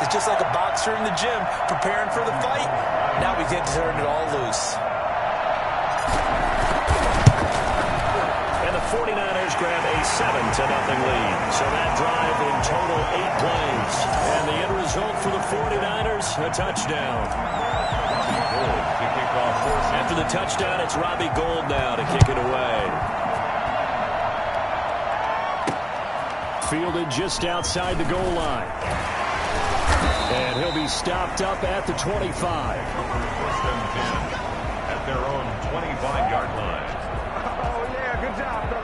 It's just like a boxer in the gym preparing for the fight. Now we get to turn it all loose. And the 49ers grab a 7-0 lead. So that drive in total 8 plays. And the end result for the 49ers, a touchdown. After the touchdown, it's Robbie Gould now to kick it away. Fielded just outside the goal line. And he'll be stopped up at the 25. First and 10 at their own 25-yard line.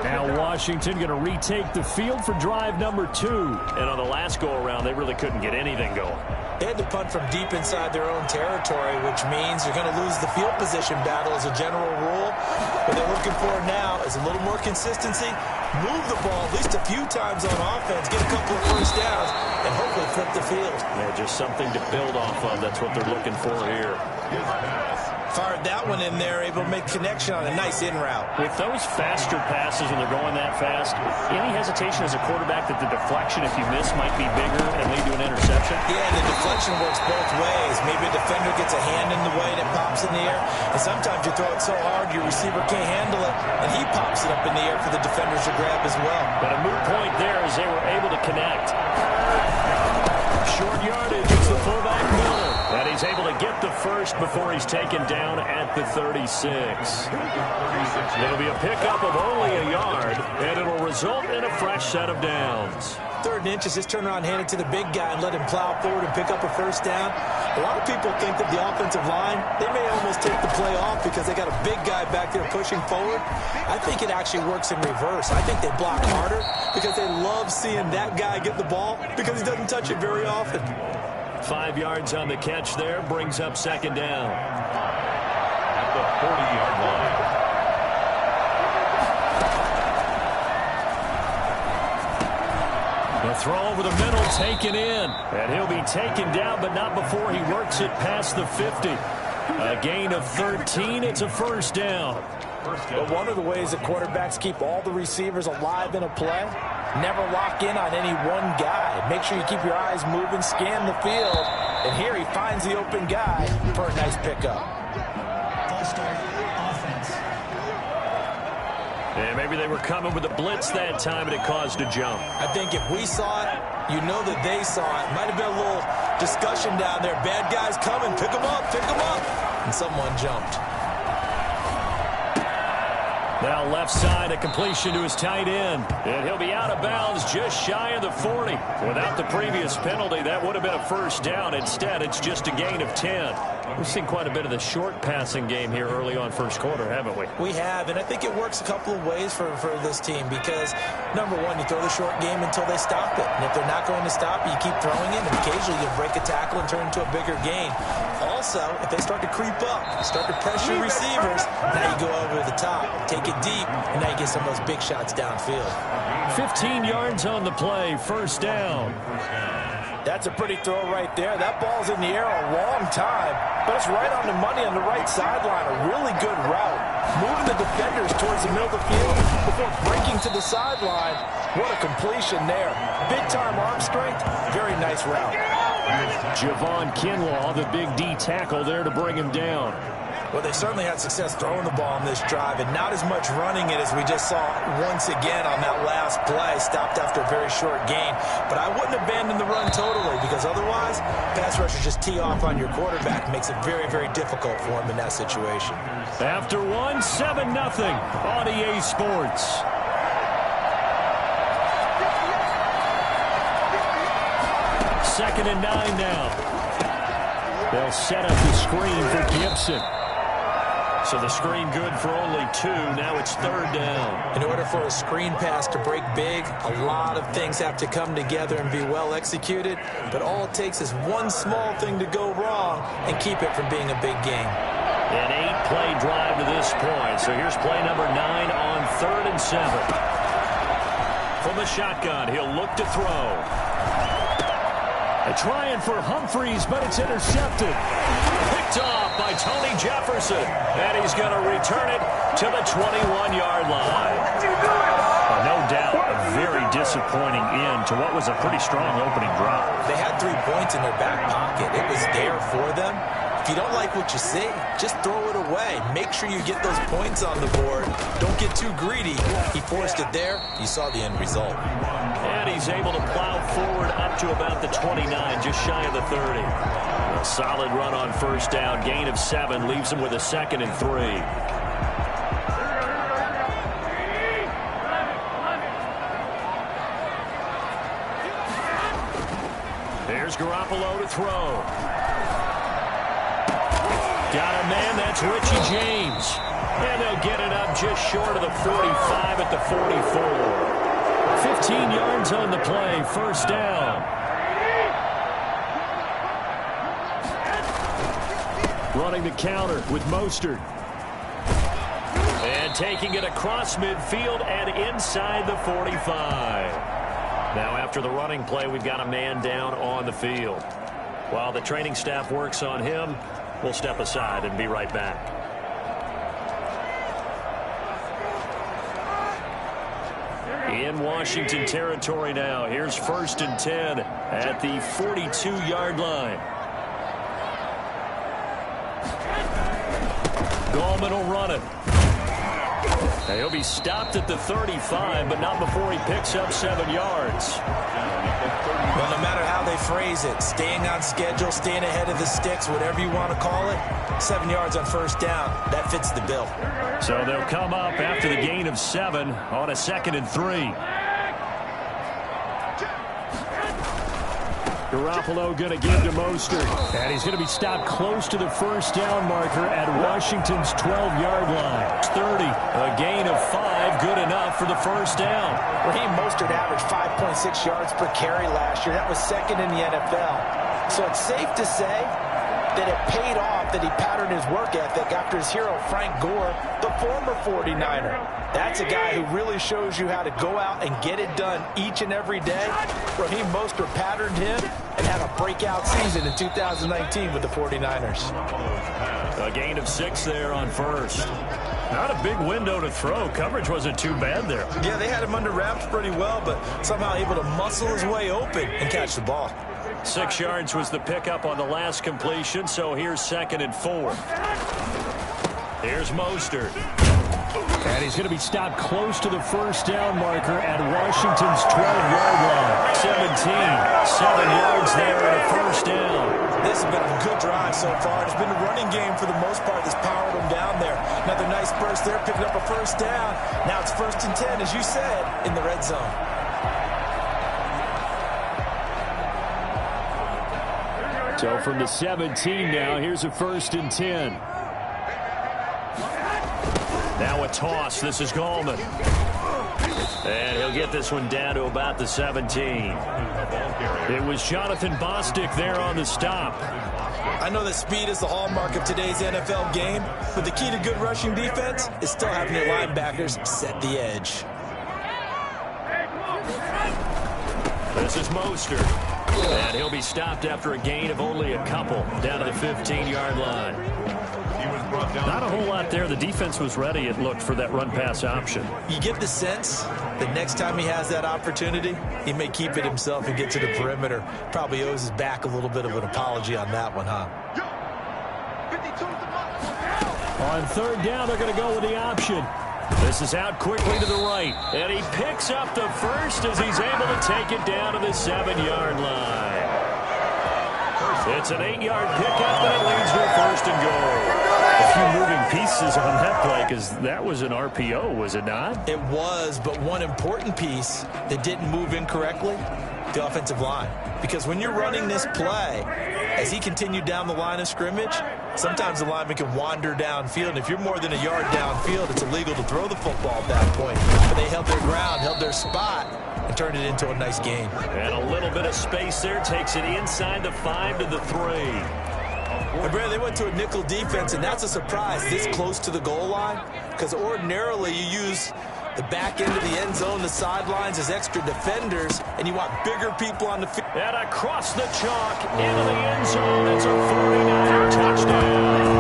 Now Washington going to retake the field for drive number 2. And on the last go-around, they really couldn't get anything going. They had to punt from deep inside their own territory, which means you're going to lose the field position battle as a general rule. What they're looking for now is a little more consistency, move the ball at least a few times on offense, get a couple of first downs, and hopefully flip the field. Yeah, just something to build off of. That's what they're looking for here. Fired that one in there, able to make connection on a nice in route. With those faster passes when they're going that fast, any hesitation as a quarterback that the deflection, if you miss, might be bigger and lead to an interception? Yeah, and the deflection works both ways. Maybe a defender gets a hand in the way and it pops in the air. And sometimes you throw it so hard your receiver can't handle it, and he pops it up in the air for the defenders to grab as well. But a moot point there as they were able to connect. Short yardage, it's the fullback Miller. And he's able to get the first before he's taken down at the 36. It'll be a pickup of only a yard, and it'll result in a fresh set of downs. 3rd and inches, just turn around, hand it to the big guy, and let him plow forward and pick up a first down. A lot of people think that the offensive line, they may almost take the play off because they got a big guy back there pushing forward. I think it actually works in reverse. I think they block harder because they love seeing that guy get the ball because he doesn't touch it very often. 5 yards on the catch there, brings up 2nd down. At the 40-yard line. The throw over the middle, taken in. And he'll be taken down, but not before he works it past the 50. A gain of 13, it's a first down. But one of the ways that quarterbacks keep all the receivers alive in a play, never lock in on any one guy. Make sure you keep your eyes moving, scan the field, and here he finds the open guy for a nice pickup. And maybe they were coming with a blitz that time, and it caused a jump. I think if we saw it, you know that they saw it. Might have been a little discussion down there. Bad guys coming, pick them up, and someone jumped. Now left side, a completion to his tight end. And he'll be out of bounds just shy of the 40. Without the previous penalty, that would have been a first down. Instead, it's just a gain of 10. We've seen quite a bit of the short passing game here early on first quarter, haven't we? We have, and I think it works a couple of ways for this team because, number one, you throw the short game until they stop it. And if they're not going to stop it, you keep throwing it, and occasionally you'll break a tackle and turn into a bigger gain. Also, if they start to creep up, start to pressure receivers, now you go over the top, take it deep, and now you get some of those big shots downfield. 15 yards on the play, first down. That's a pretty throw right there. That ball's in the air a long time, but it's right on the money on the right sideline. A really good route. Moving the defenders towards the middle of the field before breaking to the sideline. What a completion there. Big-time arm strength. Very nice route. Javon Kinlaw, the big D tackle there to bring him down. Well, they certainly had success throwing the ball on this drive, and not as much running it as we just saw once again on that last play. Stopped after a very short gain. But I wouldn't abandon the run totally, because otherwise, pass rushers just tee off on your quarterback. Makes it very, very difficult for him in that situation. After 7-0 on EA Sports. Second and 9 now. They'll set up the screen for Gibson. So the screen good for only 2. Now it's 3rd down. In order for a screen pass to break big, a lot of things have to come together and be well executed. But all it takes is one small thing to go wrong and keep it from being a big game. An 8-play drive to this point. So here's play number 9 on 3rd and 7. From the shotgun, he'll look to throw. Trying for Humphreys, but it's intercepted. Picked off by Tony Jefferson. And he's going to return it to the 21-yard line. No doubt a very disappointing end to what was a pretty strong opening drive. They had 3 points in their back pocket. It was there for them. If you don't like what you see, just throw it away. Make sure you get those points on the board. Don't get too greedy. He forced it there. You saw the end result. And he's able to plow forward up to about the 29, just shy of the 30. A solid run on first down. Gain of 7 leaves him with a 2nd and 3. Here's Garoppolo to throw. Got a man, that's Richie James. And they'll get it up just short of the 45 at the 44. 15 yards on the play, first down. Running the counter with Mostert. And taking it across midfield and inside the 45. Now after the running play, we've got a man down on the field. While the training staff works on him, we'll step aside and be right back. In Washington territory now. Here's 1st and 10 at the 42-yard line. Gallman will run it. He'll be stopped at the 35, but not before he picks up 7 yards. Well, no matter how they phrase it, staying on schedule, staying ahead of the sticks, whatever you want to call it, 7 yards on first down, that fits the bill. So they'll come up after the gain of 7 on a 2nd and 3. Garoppolo going to give to Mostert. And he's going to be stopped close to the first down marker at Washington's 12-yard line. 30. A gain of 5, good enough for the first down. Raheem Mostert averaged 5.6 yards per carry last year. That was 2nd in the NFL. So it's safe to say that it paid off that he patterned his work ethic after his hero Frank Gore, the former 49er. That's a guy who really shows you how to go out and get it done each and every day. Raheem Mostert patterned him and had a breakout season in 2019 with the 49ers. A gain of 6 there on first. Not a big window to throw. Coverage wasn't too bad there. Yeah, they had him under wraps pretty well, but somehow able to muscle his way open and catch the ball. 6 yards was the pickup on the last completion, so here's 2nd and 4. Here's Mostert. And he's going to be stopped close to the first down marker at Washington's 12-yard line. 7 yards there and a first down. This has been a good drive so far. It's been a running game for the most part that's powered them down there. Another nice burst there, picking up a first down. Now it's 1st and 10, as you said, in the red zone. So from the 17 now, here's a 1st and 10. Now a toss. This is Gallman. And he'll get this one down to about the 17. It was Jonathan Bostic there on the stop. I know that speed is the hallmark of today's NFL game, but the key to good rushing defense is still having your linebackers set the edge. This is Mostert. And he'll be stopped after a gain of only a couple down to the 15-yard line. Not a whole lot there. The defense was ready, it looked, for that run-pass option. You get the sense that next time he has that opportunity, he may keep it himself and get to the perimeter. Probably owes his back a little bit of an apology on that one, huh? On 3rd down, they're going to go with the option. This is out quickly to the right. And he picks up the first as he's able to take it down to the 7-yard line. It's an 8-yard pickup, and it leads to a 1st and goal. A few moving pieces on that play, because that was an RPO, was it not? It was, but one important piece that didn't move incorrectly, the offensive line. Because when you're running this play, as he continued down the line of scrimmage, sometimes the lineman can wander downfield. And if you're more than a yard downfield, it's illegal to throw the football at that point. But they held their ground, held their spot, and turned it into a nice gain. And a little bit of space there takes it inside the 5 to the 3. And Brad, they went to a nickel defense, and that's a surprise this close to the goal line, because ordinarily you use the back end of the end zone, the sidelines as extra defenders, and you want bigger people on the field. And across the chalk into the end zone. It's a 49er touchdown.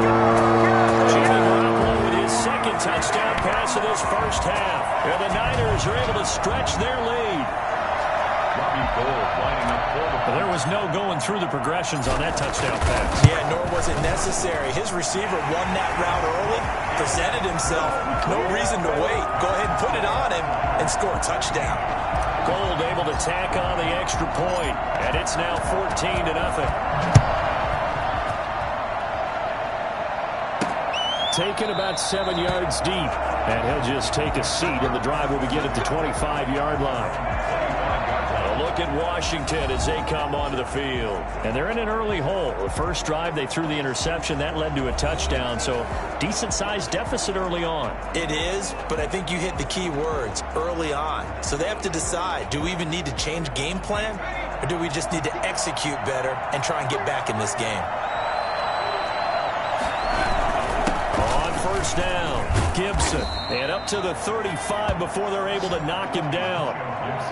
Jimmy Garoppolo with his 2nd touchdown pass minutes of this first half. And the Niners are able to stretch their lead. Well, there was no going through the progressions on that touchdown pass. Yeah, nor was it necessary. His receiver won that route early, presented himself. No reason to wait. Go ahead and put it on him and score a touchdown. Gold able to tack on the extra point, and it's now 14-0. Taken about 7 yards deep, and he'll just take a seat, and the drive will begin at the 25-yard line. A look at Washington as they come onto the field. And they're in an early hole. The first drive, they threw the interception. That led to a touchdown, so decent-sized deficit early on. It is, but I think you hit the key words, early on. So they have to decide, do we even need to change game plan, or do we just need to execute better and try and get back in this game? On first down, Gibson. And up to the 35 before they're able to knock him down.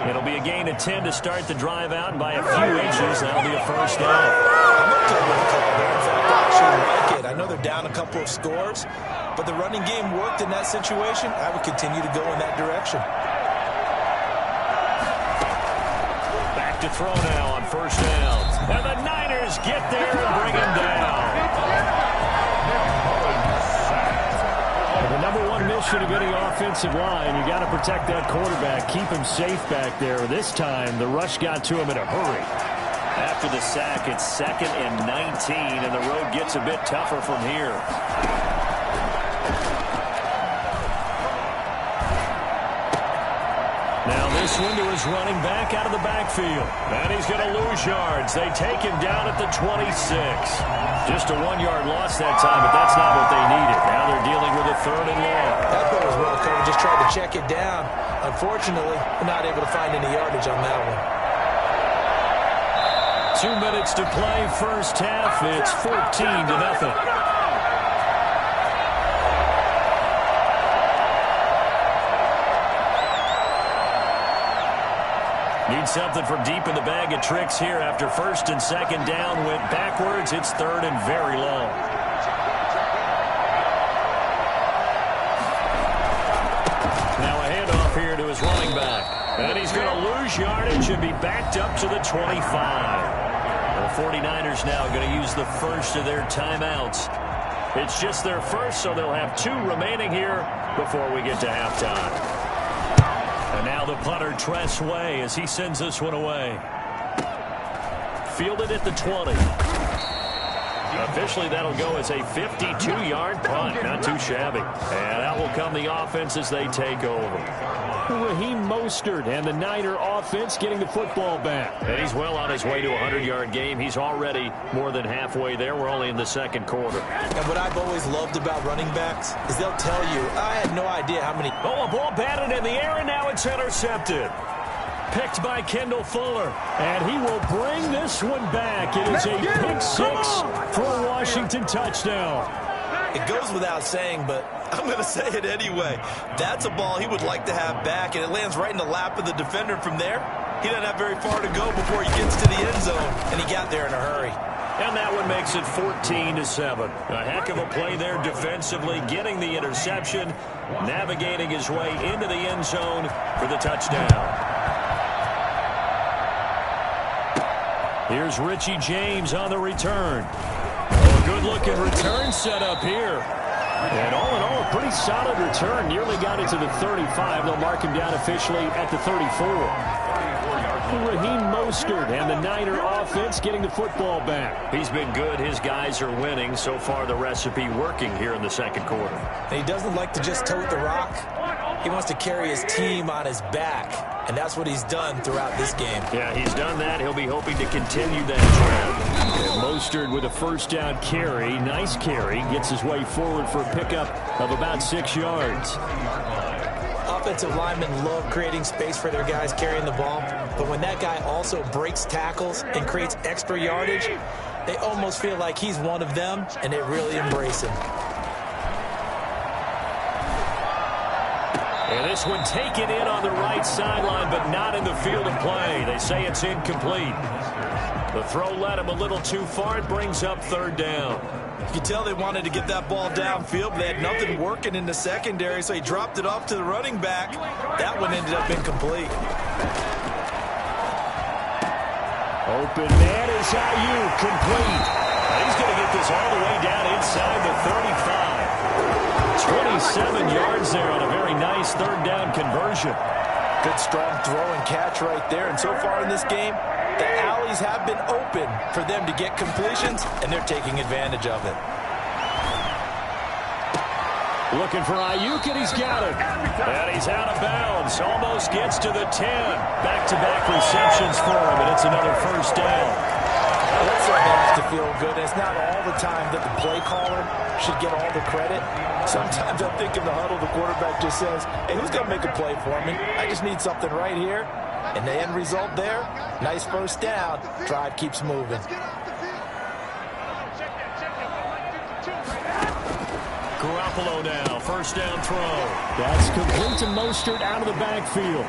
It'll be a gain of 10 to start the drive out, and by a few inches, that'll be a first down. I'm okay with the call there. In fact, I actually like it. I know they're down a couple of scores, but the running game worked in that situation. I would continue to go in that direction. Back to throw now on first down. And the Niners get there and bring him down. The number one mission of any offensive line, you got to protect that quarterback, keep him safe back there. This time, the rush got to him in a hurry. After the sack, it's 2nd and 19, and the road gets a bit tougher from here. Now this one to his running back out of the backfield. And he's going to lose yards. They take him down at the 26. Just a 1-yard loss that time, but that's not what they needed. Now they're dealing with a 3rd and long. That play was well covered. Just tried to check it down. Unfortunately, we're not able to find any yardage on that one. 2 minutes to play first half. It's 14-0. Need something from deep in the bag of tricks here after 1st and 2nd down went backwards. It's 3rd and very long. Now a handoff here to his running back. And he's going to lose yardage and be backed up to the 25. The 49ers now going to use the first of their timeouts. It's just their first, so they'll have 2 remaining here before we get to halftime. And now the punter, Tress Way, as he sends this one away. Fielded at the 20. Officially, that'll go as a 52-yard punt. Not too shabby. And out will come the offense as they take over. Raheem Mostert and the Niner offense getting the football back. And he's well on his way to a 100-yard game. He's already more than halfway there. We're only in the 2nd quarter. And what I've always loved about running backs is they'll tell you, I had no idea how many... Oh, a ball batted in the air, and now it's intercepted. Picked by Kendall Fuller, and he will bring this one back. It is a pick 6 for a Washington touchdown. It goes without saying, but I'm going to say it anyway. That's a ball he would like to have back, and it lands right in the lap of the defender from there. He doesn't have very far to go before he gets to the end zone, and he got there in a hurry. And that one makes it 14-7. A heck of a play there defensively, getting the interception, navigating his way into the end zone for the touchdown. Here's Richie James on the return. A good-looking return set up here. And all in all, a pretty solid return. Nearly got it to the 35. They'll mark him down officially at the 34. Raheem Mostert and the Niner offense getting the football back. He's been good. His guys are winning. So far, the recipe working here in the 2nd quarter. And he doesn't like to just tote the rock. He wants to carry his team on his back, and that's what he's done throughout this game. Yeah, he's done that. He'll be hoping to continue that trend. And Mostert with a first down carry. Nice carry. Gets his way forward for a pickup of about 6 yards. Offensive linemen love creating space for their guys carrying the ball, but when that guy also breaks tackles and creates extra yardage, they almost feel like he's one of them, and they really embrace him. And this one taken in on the right sideline, but not in the field of play. They say it's incomplete. The throw led him a little too far. It brings up third down. You can tell they wanted to get that ball downfield, but they had nothing working in the secondary, so he dropped it off to the running back. That one ended up incomplete. Open man is Ayuk, complete. He's going to get this all the way down inside the 35. 27 yards there on a very nice third down conversion. Good strong throw and catch right there. And so far in this game, the alleys have been open for them to get completions, and they're taking advantage of it. Looking for Ayuk, and he's got it. And he's out of bounds. Almost gets to the 10. Back-to-back receptions for him, and it's another first down. That's something that has to feel good. And it's not all the time that the play caller should get all the credit. Sometimes I think in the huddle, the quarterback just says, hey, who's going to make a play for me? I just need something right here. And the end result there, nice first down. Drive keeps moving. Garoppolo now, first down throw. That's complete to Mostert out of the backfield.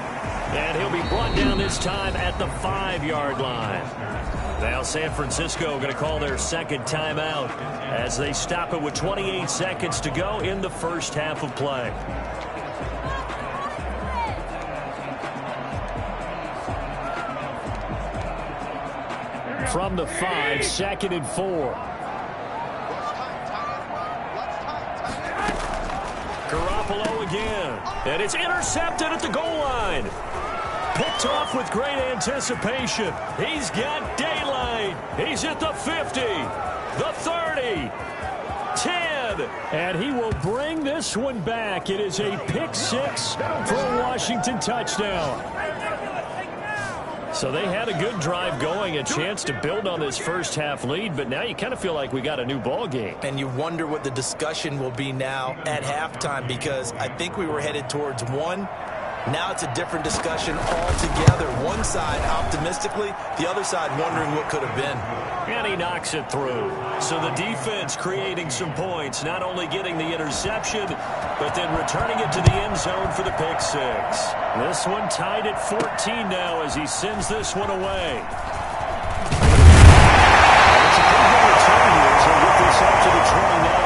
And he'll be brought down this time at the 5-yard line. Now San Francisco going to call their second timeout as they stop it with 28 seconds to go in the first half of play. From the 5, 2nd and 4. Garoppolo again. And it's intercepted at the goal line. Picked off with great anticipation. He's got daylight. He's at the 50, the 30, 10. And he will bring this one back. It is a pick six for a Washington touchdown. So they had a good drive going, a chance to build on this first half lead, but now you kind of feel like we got a new ball game. And you wonder what the discussion will be now at halftime, because I think we were headed towards one. Now it's a different discussion altogether. One side optimistically, the other side wondering what could have been. And he knocks it through. So the defense creating some points, not only getting the interception, but then returning it to the end zone for the pick six. This one tied at 14 now as he sends this one away. It's a pretty good return here as they get this up to the 29.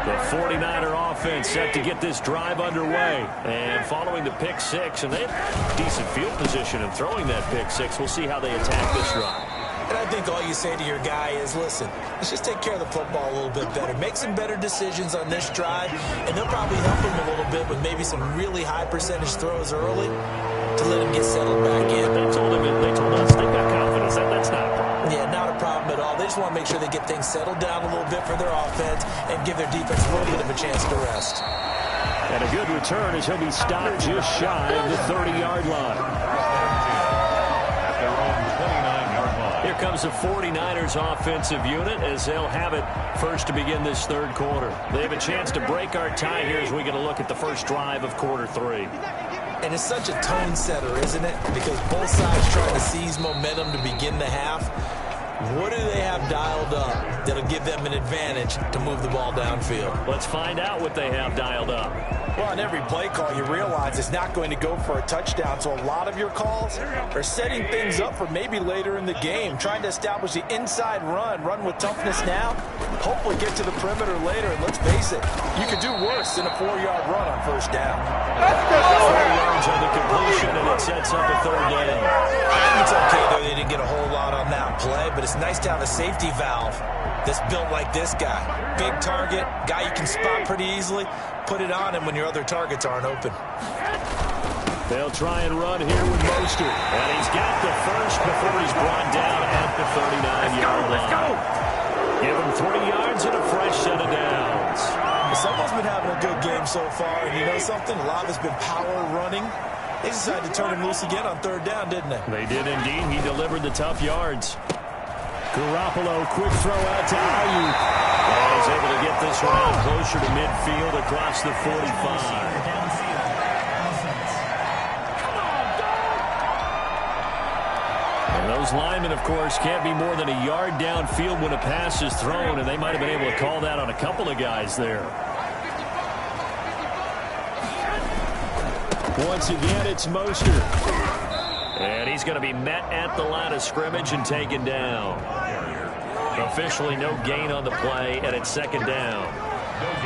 The 49er offense set to get this drive underway. And following the pick six, and they have decent field position in throwing that pick six. We'll see how they attack this drive. And I think all you say to your guy is, listen, let's just take care of the football a little bit better. Make some better decisions on this drive, and they'll probably help him a little bit with maybe some really high percentage throws early to let him get settled back in. They told us they've got confidence. That's not a problem. Yeah, not a problem at all. They just want to make sure they get things settled down a little bit for their offense and give their defense a little bit of a chance to rest. And a good return as he'll be stopped just shy of the 30-yard line. At their own 29-yard line. Here comes the 49ers offensive unit as they'll have it first to begin this third quarter. They have a chance to break our tie here as we get a look at the first drive of quarter three. And it's such a tone setter, isn't it? Because both sides trying to seize momentum to begin the half. What do they have dialed up that'll give them an advantage to move the ball downfield? Let's find out what they have dialed up. Well, on every play call, you realize it's not going to go for a touchdown. So a lot of your calls are setting things up for maybe later in the game, trying to establish the inside run with toughness now, hopefully get to the perimeter later. And let's face it, you could do worse than a 4-yard run on first down. 4 yards on the completion, and it sets up a third down. It's okay, though, they didn't get a whole lot on that play, but it's nice to have a safety valve that's built like this guy. Big target, guy you can spot pretty easily. Put it on him when your other targets aren't open. They'll try and run here with Mostert. And he's got the first before he's brought down at the 39-yard line. Let's go! Give him 3 yards and a fresh set of downs. Someone's been having a good game so far, and you know something? A lot of it's been power running. They decided to turn him loose again on third down, didn't they? They did indeed. He delivered the tough yards. Garoppolo, quick throw out to Ayuk. And he's able to get this one out closer to midfield across the 45. And those linemen, of course, can't be more than a yard downfield when a pass is thrown, and they might have been able to call that on a couple of guys there. Once again, it's Mostert. And he's going to be met at the line of scrimmage and taken down. Officially no gain on the play, and it's second down.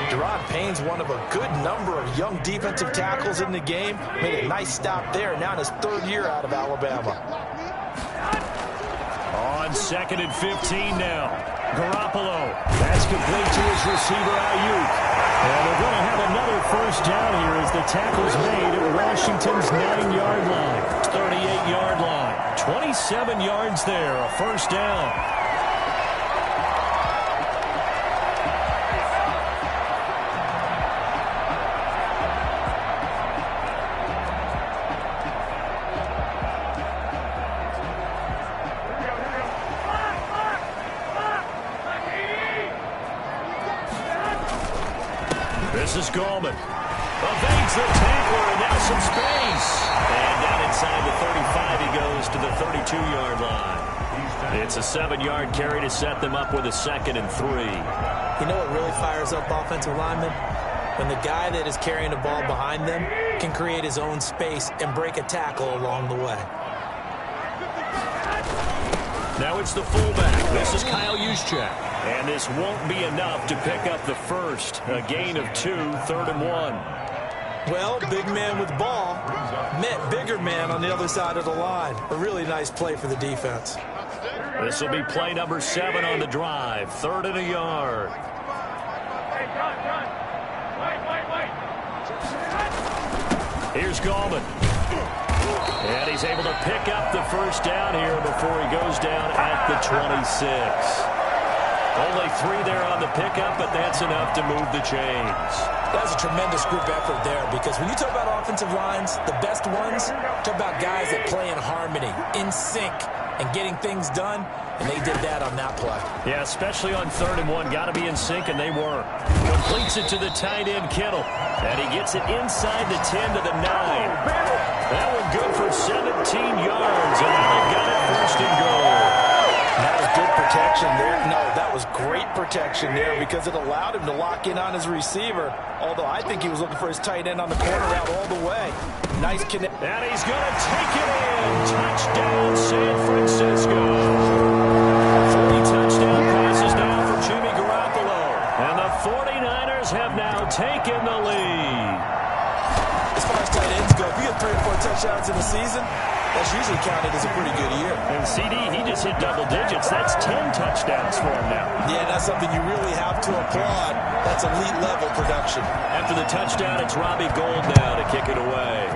Deron Payne's one of a good number of young defensive tackles in the game. Made a nice stop there, now in his third year out of Alabama. On second and 15 now. Garoppolo. That's complete to his receiver, Ayuk. And they're going to have another first down here as the tackle's made at Washington's 9-yard line. 38-yard line. 27 yards there, a first down. This is Gallman. Evades the tackler, and now some space. And down inside the 35, he goes to the 32-yard line. It's a 7-yard carry to set them up with a 2nd and 3. You know what really fires up offensive linemen? When the guy that is carrying the ball behind them can create his own space and break a tackle along the way. Now it's the fullback. This is Kyle Juszczyk. And this won't be enough to pick up the first. A gain of 2, 3rd and 1. Well, big man with ball met bigger man on the other side of the line. A really nice play for the defense. This will be play number 7 on the drive. 3rd and a yard. Here's Gallman. And he's able to pick up the first down here before he goes down at the 26. Only 3 there on the pickup, but that's enough to move the chains. That's a tremendous group effort there, because when you talk about offensive lines, the best ones, talk about guys that play in harmony, in sync, and getting things done, and they did that on that play. Yeah, especially on 3rd and 1. Got to be in sync, and they were. Completes it to the tight end, Kittle. And he gets it inside the 10 to the 9. That one good for 17 yards, and now they've got it 1st and goal. That was good protection there. No, that was great protection there because it allowed him to lock in on his receiver. Although I think he was looking for his tight end on the corner route all the way. Nice connect. And he's going to take it in. Touchdown, San Francisco. 3 touchdown passes now for Jimmy Garoppolo. And the 49ers have now taken the lead. As far as tight ends go, if you get 3 or 4 touchdowns in a season, that's usually counted as a pretty good year. And CD, he just hit double digits. That's 10 touchdowns for him now. Yeah, that's something you really have to applaud. That's elite level production. After the touchdown, it's Robbie Gould now to kick it away.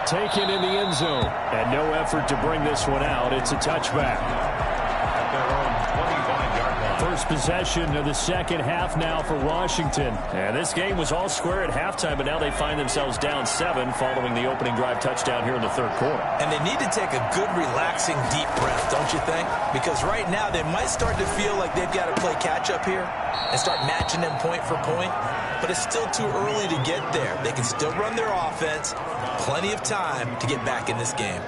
Taken in the end zone. And no effort to bring this one out. It's a touchback. At their own 25-yard line. First possession of the second half now for Washington. And this game was all square at halftime, but now they find themselves down 7 following the opening drive touchdown here in the 3rd quarter. And they need to take a good, relaxing, deep breath, don't you think? Because right now they might start to feel like they've got to play catch-up here and start matching them point for point. But it's still too early to get there. They can still run their offense. Plenty of time to get back in this game.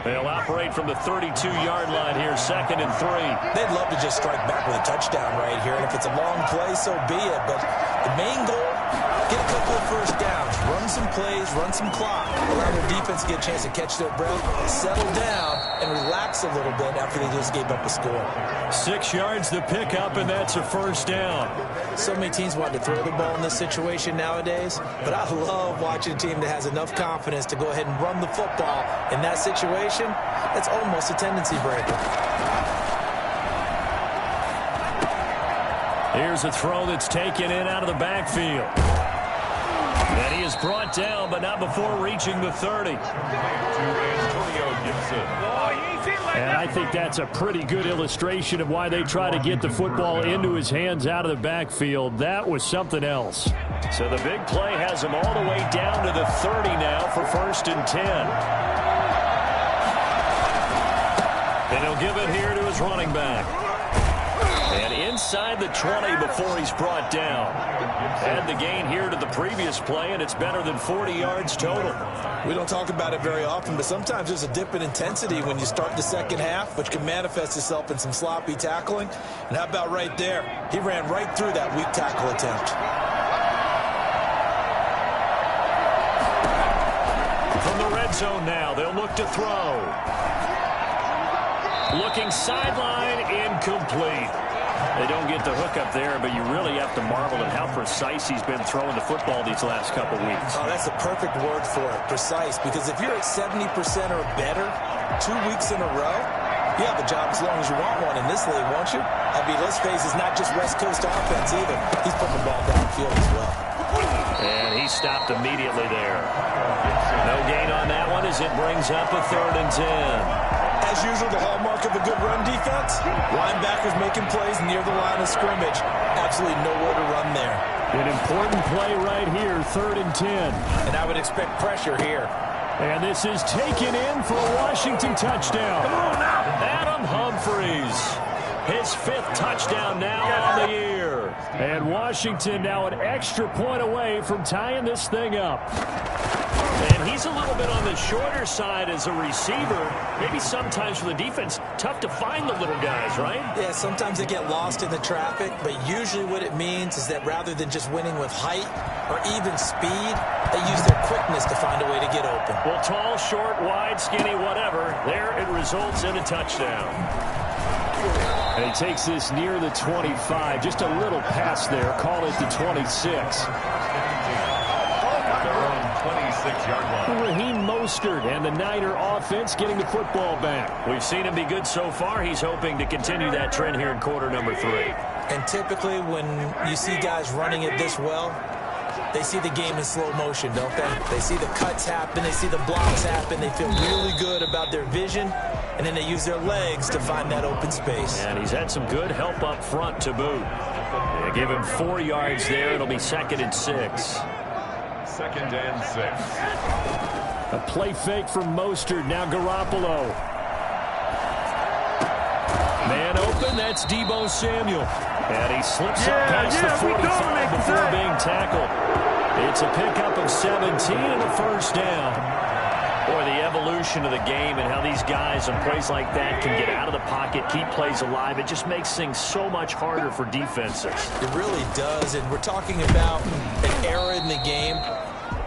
They'll operate from the 32-yard line here, 2nd and 3. They'd love to just strike back with a touchdown right here. And if it's a long play, so be it. But the main goal, get a couple of first downs, run some plays, run some clock, allow their defense to get a chance to catch their breath, settle down, and relax a little bit after they just gave up a score. 6 yards the pickup, and that's a first down. So many teams want to throw the ball in this situation nowadays, but I love watching a team that has enough confidence to go ahead and run the football in that situation. That's almost a tendency breaker. Here's a throw that's taken in out of the backfield. And he is brought down, but not before reaching the 30. And I think that's a pretty good illustration of why they try to get the football into his hands out of the backfield. That was something else. So the big play has him all the way down to the 30 now for 1st and 10. And he'll give it here to his running back. And inside the 20 before he's brought down. Add the gain here to the previous play, and it's better than 40 yards total. We don't talk about it very often, but sometimes there's a dip in intensity when you start the second half, which can manifest itself in some sloppy tackling. And how about right there? He ran right through that weak tackle attempt. red zone now. They'll look to throw. Looking sideline, incomplete. They don't get the hook up there, but you really have to marvel at how precise he's been throwing the football these last couple weeks. Oh, that's the perfect word for it, precise, because if you're at 70% or better 2 weeks in a row, you have a job as long as you want one in this league, won't you? I mean, let's face it, it's not just West Coast offense either. He's putting the ball downfield as well. And he stopped immediately there. No gain on that one as it brings up a 3rd and 10. As usual, the hallmark of a good run defense, linebackers making plays near the line of scrimmage. Absolutely nowhere to run there. An important play right here, 3rd and 10. And I would expect pressure here. And this is taken in for a Washington touchdown. Come on now. Adam Humphries. His 5th touchdown now on the year. And Washington now an extra point away from tying this thing up. And he's a little bit on the shorter side as a receiver. Maybe sometimes for the defense, tough to find the little guys, right? Yeah, sometimes they get lost in the traffic, but usually what it means is that rather than just winning with height or even speed, they use their quickness to find a way to get open. Well, tall, short, wide, skinny, whatever, there it results in a touchdown. And he takes this near the 25. Just a little pass there. Call it the 26. Raheem Mostert and the Niner offense getting the football back. We've seen him be good so far. He's hoping to continue that trend here in quarter number 3. And typically when you see guys running it this well, they see the game in slow motion, don't they? They see the cuts happen. They see the blocks happen. They feel really good about their vision. And then they use their legs to find that open space. And he's had some good help up front to boot. They give him 4 yards there. It'll be 2nd and 6. 2nd and 6. A play fake from Mostert. Now Garoppolo. Man open. That's Deebo Samuel. And he slips up past the 45 before being tackled. It's a pickup of 17 and a 1st down. Boy, the evolution of the game and how these guys on plays like that can get out of the pocket, keep plays alive, it just makes things so much harder for defenses. It really does, and we're talking about an era in the game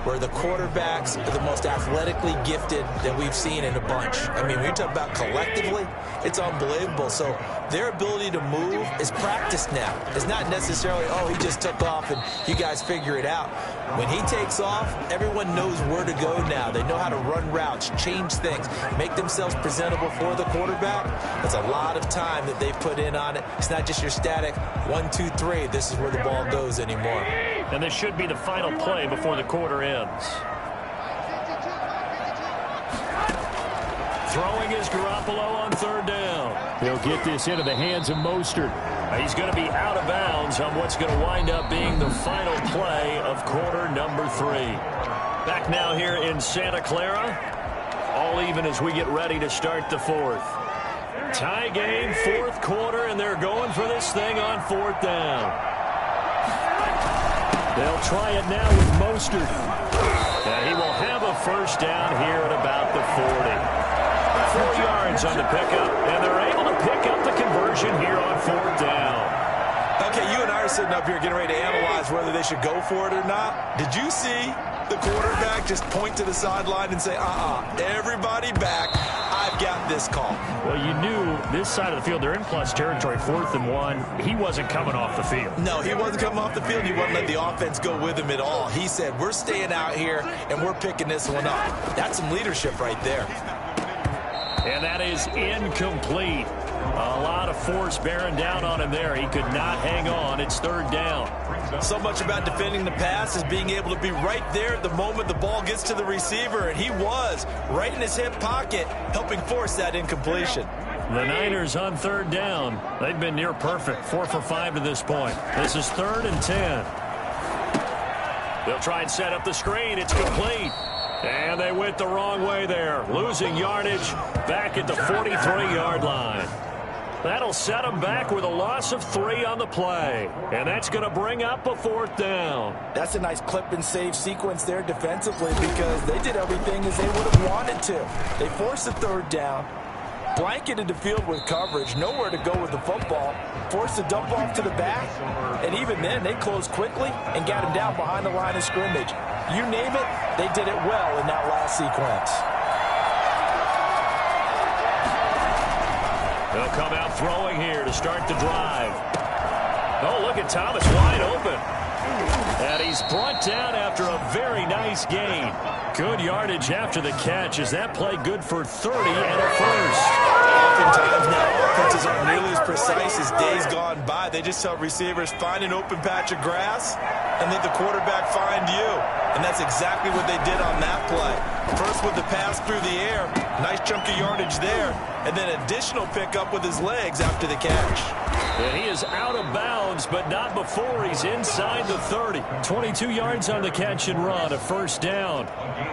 where the quarterbacks are the most athletically gifted that we've seen in a bunch. I mean, when you talk about collectively, it's unbelievable. So their ability to move is practiced now. It's not necessarily, oh, he just took off and you guys figure it out. When he takes off, everyone knows where to go now. They know how to run routes, change things, make themselves presentable for the quarterback. That's a lot of time that they put in on it. It's not just your static 1, 2, 3. This is where the ball goes anymore. And this should be the final play before the quarter ends. Throwing is Garoppolo on 3rd down. They'll get this into the hands of Mostert. He's going to be out of bounds on what's going to wind up being the final play of quarter number 3. Back now here in Santa Clara. All even as we get ready to start the 4th. Tie game, 4th quarter, and they're going for this thing on 4th down. They'll try it now with Mostert. And he will have a 1st down here at about the 40. 4 yards on the pickup, and they're able to pick up the conversion here on 4th down. Okay, you and I are sitting up here getting ready to analyze whether they should go for it or not. Did you see the quarterback just point to the sideline and say, everybody back, I've got this call? Well, you knew this side of the field, they're in plus territory, 4th and 1. He wasn't coming off the field. No, he wasn't coming off the field. He wouldn't let the offense go with him at all. He said, we're staying out here, and we're picking this one up. That's some leadership right there. And that is incomplete. A lot of force bearing down on him there. He could not hang on. It's 3rd down. So much about defending the pass is being able to be right there at the moment the ball gets to the receiver, and he was right in his hip pocket, helping force that incompletion. The Niners on 3rd down. They've been near perfect, 4 for 5 to this point. This is 3rd and 10. They'll try and set up the screen. It's complete. And they went the wrong way there, losing yardage back at the 43-yard line. That'll set them back with a loss of 3 on the play. And that's going to bring up a 4th down. That's a nice clip and save sequence there defensively because they did everything as they would have wanted to. They forced the 3rd down, blanketed the field with coverage, nowhere to go with the football, forced a dump off to the back, and even then they closed quickly and got him down behind the line of scrimmage. You name it, they did it well in that last sequence. They'll come out throwing here to start the drive. Oh, look at Thomas wide open. And he's brought down after a very nice gain. Good yardage after the catch. Is that play good for 30 and a first? Oftentimes now offenses aren't nearly as precise as days gone by. They just tell receivers, find an open patch of grass and let the quarterback find you. And that's exactly what they did on that play. First with the pass through the air, nice chunk of yardage there, and then additional pickup with his legs after the catch. And he is out of bounds, but not before he's inside the 30. 22 yards on the catch and run, a first down.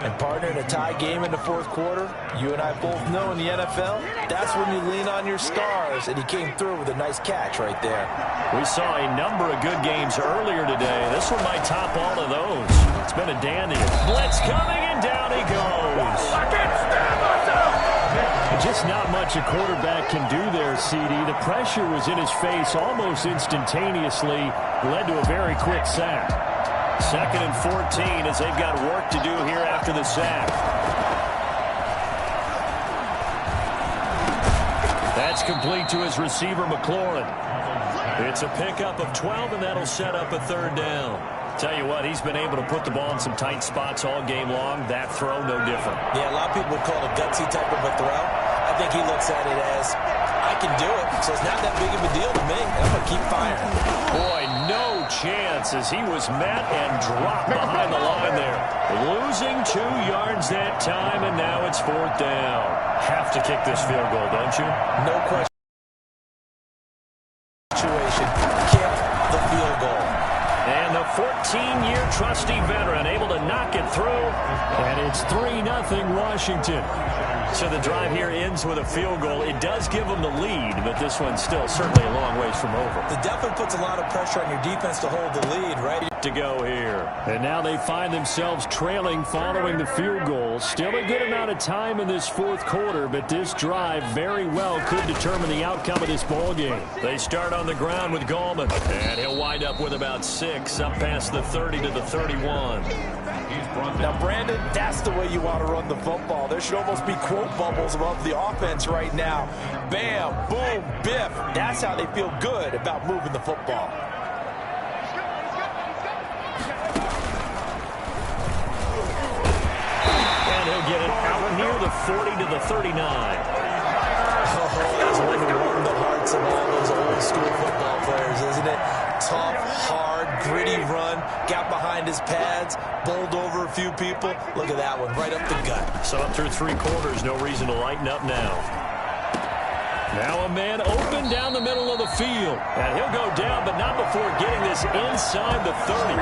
And partner, in a tie game in the fourth quarter, you and I both know in the NFL, that's when you lean on your stars, and he came through with a nice catch right there. We saw a number of good games earlier today. This one might top all of those. It's been a dandy. Blitz coming, and down he goes. Just not much a quarterback can do there, CD. The pressure was in his face almost instantaneously, led to a very quick sack. 2nd and 14 as they've got work to do here after the sack. That's complete to his receiver, McLaurin. It's a pickup of 12, and that'll set up a third down. Tell you what, he's been able to put the ball in some tight spots all game long. That throw, no different. Yeah, a lot of people would call it a gutsy type of a throw. I think he looks at it as, I can do it, so it's not that big of a deal to me, and I'm going to keep firing. Boy, no chance as he was met and dropped behind the line there. Losing 2 yards that time, and now it's 4th down. Have to kick this field goal, don't you? No question. Kick the field goal. And the 14-year trusty veteran able to knock it through. And it's 3-0 Washington. So the drive here ends with a field goal. It does give them the lead, but this one's still certainly a long ways from over. It definitely puts a lot of pressure on your defense to hold the lead, right? To go here. And now they find themselves trailing following the field goal. Still a good amount of time in this fourth quarter, but this drive very well could determine the outcome of this ball game. They start on the ground with Gallman, and he'll wind up with about 6 up past the 30 to the 31. Now, Brandon, that's the way you want to run the football. There should almost be quote bubbles above the offense right now. Bam, boom, biff. That's how they feel good about moving the football. And he'll get it out near the 40 to the 39. Oh, that's one to warm the hearts of all those old school football players, isn't it? Tough, hard, gritty run, got behind his pads, bowled over a few people. Look at that one, right up the gut. So up through 3 quarters, no reason to lighten up now. Now a man open down the middle of the field. And he'll go down, but not before getting this inside the 30.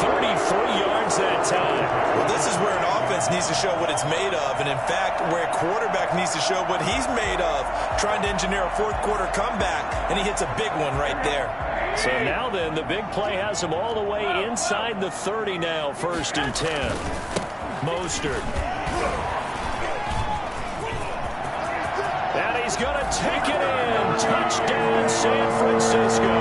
33 yards that time. Well, this is where an offense needs to show what it's made of. And, in fact, where a quarterback needs to show what he's made of. Trying to engineer a fourth quarter comeback, and he hits a big one right there. So now then, the big play has him all the way inside the 30 now, 1st and 10. Mostert. And he's going to take it in. Touchdown, San Francisco.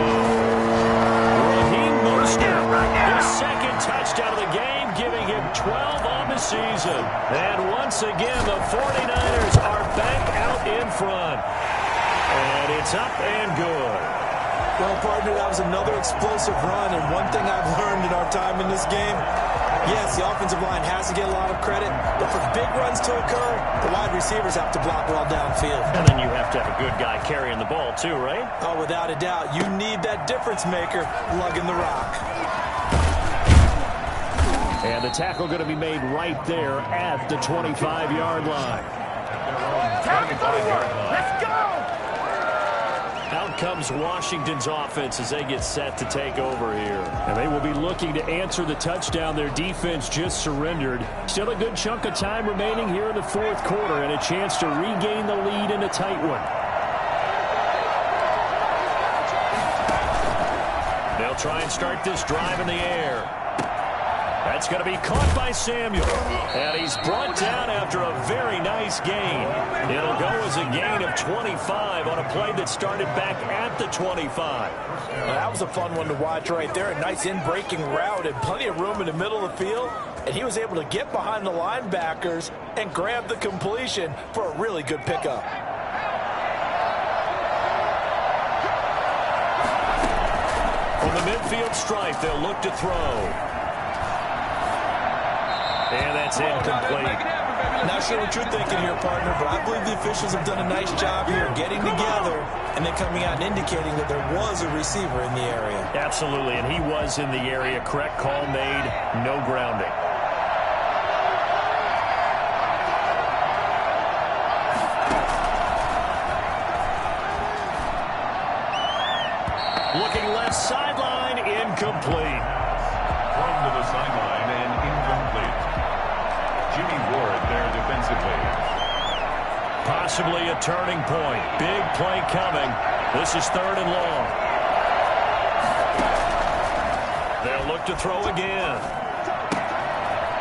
Raheem Mostert, his 2nd touchdown of the game, giving him 12 on the season. And once again, the 49ers are back out in front. And it's up and good. Well, partner, that was another explosive run, and one thing I've learned in our time in this game, yes, the offensive line has to get a lot of credit, but for big runs to occur, the wide receivers have to block well downfield. And then you have to have a good guy carrying the ball too, right? Oh, without a doubt. You need that difference maker lugging the rock. And the tackle going to be made right there at the 25-yard line. Let's go! Out comes Washington's offense as they get set to take over here. And they will be looking to answer the touchdown their defense just surrendered. Still a good chunk of time remaining here in the fourth quarter and a chance to regain the lead in a tight one. They'll try and start this drive in the air. That's going to be caught by Samuel. And he's brought down after a very nice gain. It'll go as a gain of 25 on a play that started back at the 25. Well, that was a fun one to watch right there. A nice in-breaking route and plenty of room in the middle of the field. And he was able to get behind the linebackers and grab the completion for a really good pickup. From the midfield stripe, they'll look to throw. And that's incomplete. Not sure what you're thinking here, partner, but I believe the officials have done a nice job here getting together and then coming out and indicating that there was a receiver in the area. Absolutely, and he was in the area. Correct call made, no grounding. Looking left sideline, incomplete. Thrown to the sideline and incomplete. Jimmy Ward there defensively. Possibly a turning point. Big play coming. This is 3rd and long. They'll look to throw again.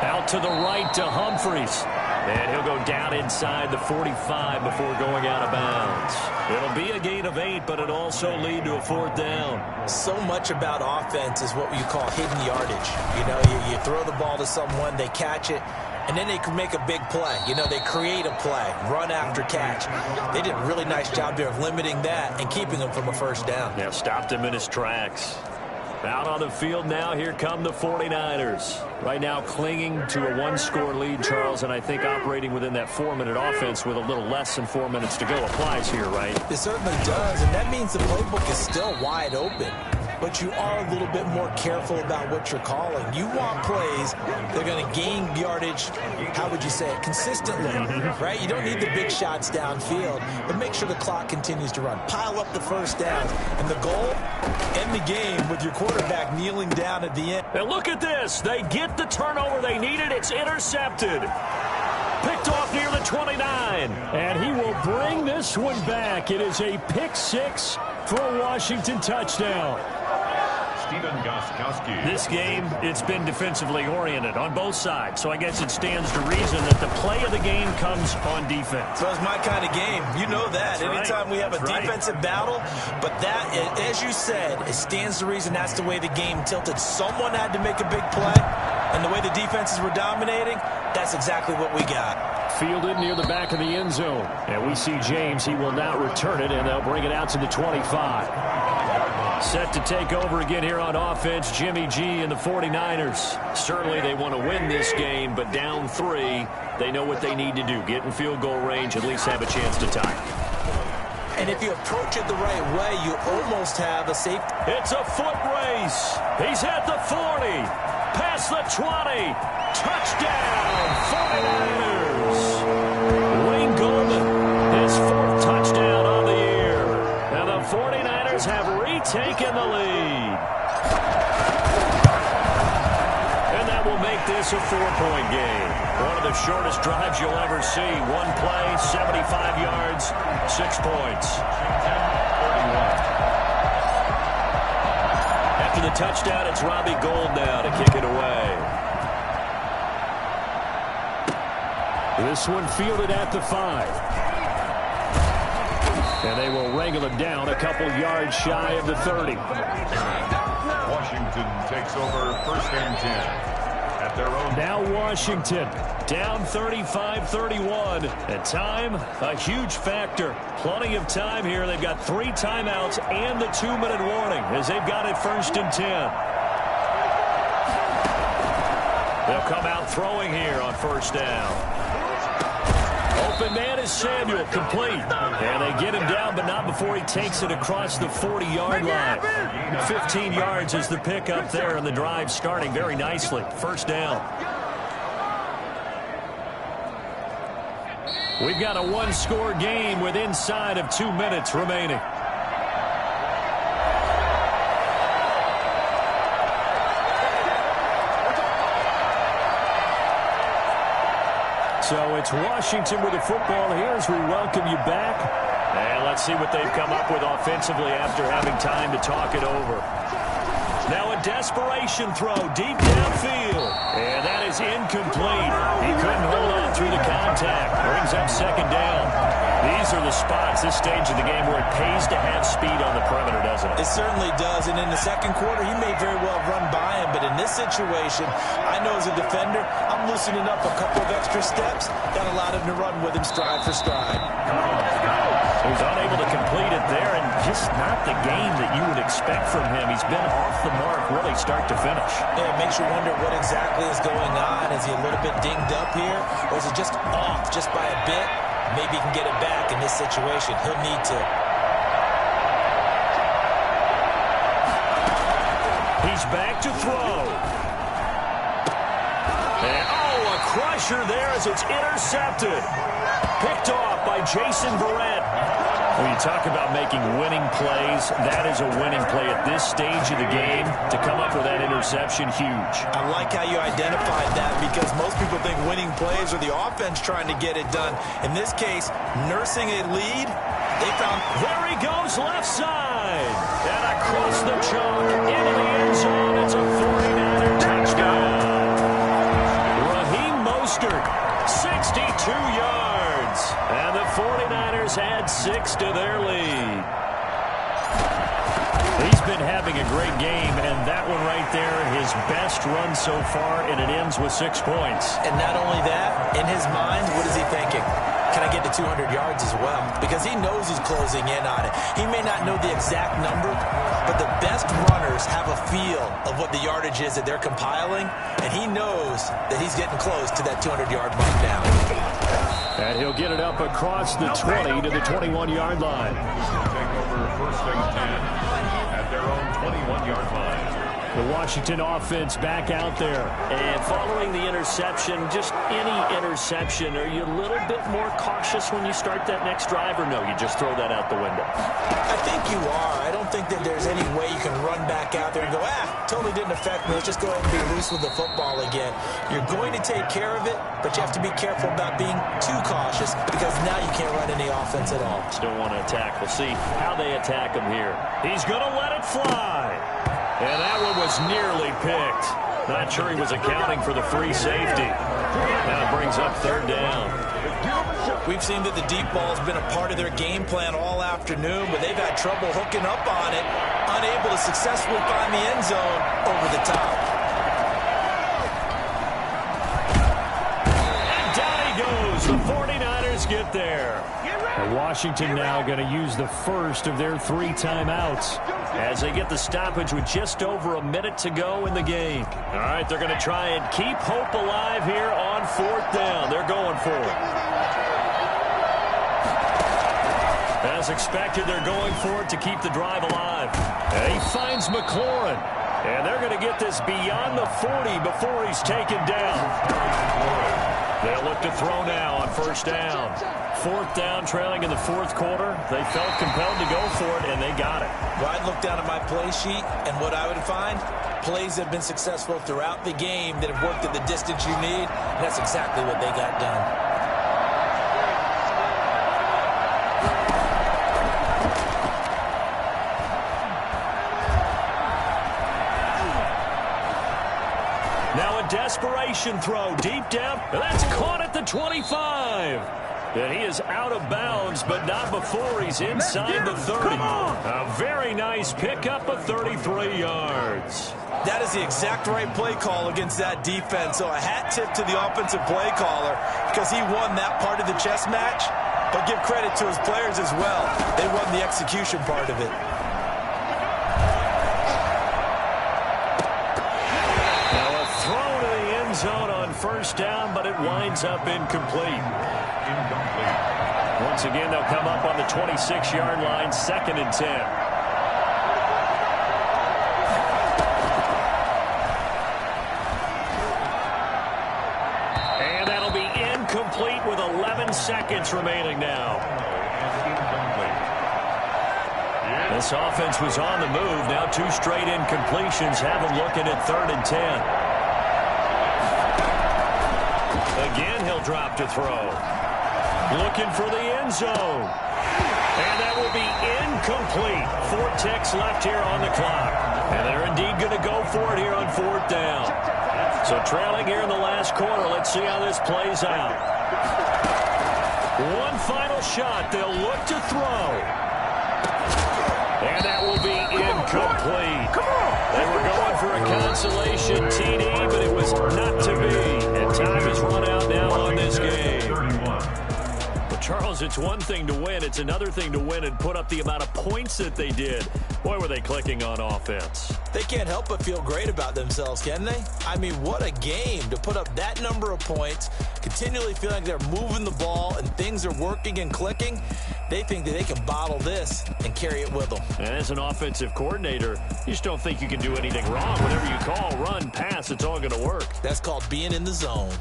Out to the right to Humphries. And he'll go down inside the 45 before going out of bounds. It'll be a gain of 8, but it'll also lead to a 4th down. So much about offense is what you call hidden yardage. You know, you throw the ball to someone, they catch it, and then they can make a big play. You know, they create a play, run after catch. They did a really nice job there of limiting that and keeping him from a 1st down. Yeah, stopped him in his tracks. Out on the field now, here come the 49ers. Right now clinging to a 1-score lead, Charles, and I think operating within that 4-minute offense with a little less than 4 minutes to go applies here, right? It certainly does, and that means the playbook is still wide open. But you are a little bit more careful about what you're calling. You want plays that are going to gain yardage, how would you say it, consistently, right? You don't need the big shots downfield, but make sure the clock continues to run. Pile up the 1st downs, and the goal, end the game with your quarterback kneeling down at the end. Now look at this. They get the turnover they needed. It's intercepted. Picked off near the 29. And he will bring this one back. It is a pick 6 for a Washington touchdown. Stephen Gostkowski. This game, it's been defensively oriented on both sides, so I guess it stands to reason that the play of the game comes on defense. So it's my kind of game. You know that. That's Anytime right. we have a That's defensive battle, but that, as you said, it stands to reason that's the way the game tilted. Someone had to make a big play, and the way the defenses were dominating, that's exactly what we got. Fielded near the back of the end zone. And we see James. He will now return it, and they'll bring it out to the 25. Set to take over again here on offense, Jimmy G and the 49ers. Certainly they want to win this game, but down 3, they know what they need to do. Get in field goal range, at least have a chance to tie. And if you approach it the right way, you almost have a safety. It's a foot race. He's at the 40, past the 20. Touchdown, 49ers. Wayne Goldman, his 4th touchdown on the year. And the 49ers have retaken the lead. And that will make this a 4-point game. One of the shortest drives you'll ever see. One play, 75 yards, 6 points. After the touchdown, it's Robbie Gould now to kick it away. This one fielded at the 5. And they will wrangle him down a couple yards shy of the 30. Washington takes over 1st and 10 at their own. Now Washington down 35-31. And time, a huge factor. Plenty of time here. They've got 3 timeouts and the 2-minute warning as they've got it 1st and 10. They'll come out throwing here on 1st down. Open man is Samuel, complete. And they get him down, but not before he takes it across the 40-yard line. 15 yards is the pickup there, and the drive starting very nicely. 1st down. We've got a 1-score game with inside of 2 minutes remaining. So it's Washington with the football here as we welcome you back. And let's see what they've come up with offensively after having time to talk it over. Now a desperation throw deep downfield. And that is incomplete. He couldn't hold on through the contact. Brings up 2nd down. These are the spots, this stage of the game, where it pays to have speed on the perimeter, doesn't it? It certainly does. And in the 2nd quarter, he may very well run by him. But in this situation, I know as a defender, I'm loosening up a couple of extra steps that allowed him to run with him stride for stride. He was unable to complete it there, and just not the game that you would expect from him. He's been off the mark really start to finish. Yeah, it makes you wonder what exactly is going on. Is he a little bit dinged up here, or is it just off just by a bit? Maybe he can get it back in this situation. He'll need to. He's back to throw. And, a crusher there as it's intercepted. Picked off by Jason Verrett. When you talk about making winning plays, that is a winning play at this stage of the game. To come up with that interception, huge. I like how you identified that because most people think winning plays are the offense trying to get it done. In this case, nursing a lead, they found... There he goes, left side. And across the chalk, into the end zone. It's a 49er touchdown. Raheem Mostert, 62 yards. And the 49ers add 6 to their lead. He's been having a great game, and that one right there, his best run so far, and it ends with 6 points. And not only that, in his mind, what is he thinking? Can I get to 200 yards as well? Because he knows he's closing in on it. He may not know the exact number, but the best runners have a feel of what the yardage is that they're compiling, and he knows that he's getting close to that 200-yard mark now. And he'll get it up across the 20 to the 21-yard line. Take over first and 10 at their own 21-yard line. The Washington offense back out there. And following the interception, just any interception, are you a little bit more cautious when you start that next drive, or no, you just throw that out the window? I think you are. I don't think that there's any way you can run back out there and go, totally didn't affect me. Let's just go ahead and be loose with the football again. You're going to take care of it, but you have to be careful about being too cautious because now you can't run any offense at all. Still want to attack. We'll see how they attack him here. He's going to let it fly. And that one was nearly picked. Not sure he was accounting for the free safety. Now it brings up third down. We've seen that the deep ball has been a part of their game plan all afternoon, but they've had trouble hooking up on it, unable to successfully find the end zone over the top. And down he goes. The 49ers get there. And Washington now going to use the first of their 3 timeouts as they get the stoppage with just over a minute to go in the game. All right, they're going to try and keep hope alive here on 4th down. They're going for it. As expected, they're going for it to keep the drive alive. And he finds McLaurin. And they're going to get this beyond the 40 before he's taken down. They'll look to throw now on 1st down. 4th down, trailing in the 4th quarter. They felt compelled to go for it, and they got it. Well, I'd look down at my play sheet, and what I would find, plays that have been successful throughout the game that have worked at the distance you need, and that's exactly what they got done. Now a desperation throw deep down. That's caught at the 25. And he is out of bounds, but not before he's inside the 30. A very nice pickup of 33 yards. That is the exact right play call against that defense. So a hat tip to the offensive play caller because he won that part of the chess match. But give credit to his players as well. They won the execution part of it. Zone on 1st down, but it winds up incomplete. Once again, they'll come up on the 26-yard line, 2nd and 10. And that'll be incomplete with 11 seconds remaining now. This offense was on the move. Now 2 straight incompletions have them looking at 3rd and 10. Again, he'll drop to throw. Looking for the end zone. And that will be incomplete. 4 ticks left here on the clock. And they're indeed going to go for it here on 4th down. So trailing here in the last quarter. Let's see how this plays out. One final shot. They'll look to throw. And that will be incomplete. They were going for a consolation TD, but it was not to be. And time is run out now on this game. Well, Charles, because it's one thing to win. It's another thing to win and put up the amount of points that they did. Boy, were they clicking on offense. They can't help but feel great about themselves, can they? I mean, what a game to put up that number of points, continually feel like they're moving the ball and things are working and clicking. They think that they can bottle this and carry it with them. And as an offensive coordinator, you just don't think you can do anything wrong. Whatever you call, run, pass, it's all going to work. That's called being in the zone.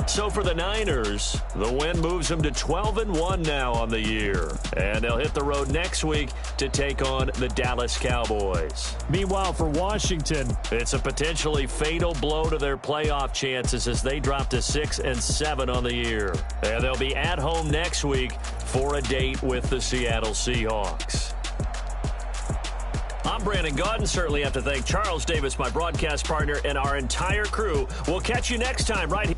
So for the Niners, the win moves them to 12-1 now on the year. And they'll hit the road next week to take on the Dallas Cowboys. Meanwhile, for Washington, it's a potentially fatal blow to their playoff chances as they drop to 6-7 on the year. And they'll be at home next week for a date with the Seattle Seahawks. I'm Brandon Gaudin. Certainly have to thank Charles Davis, my broadcast partner, and our entire crew. We'll catch you next time right here.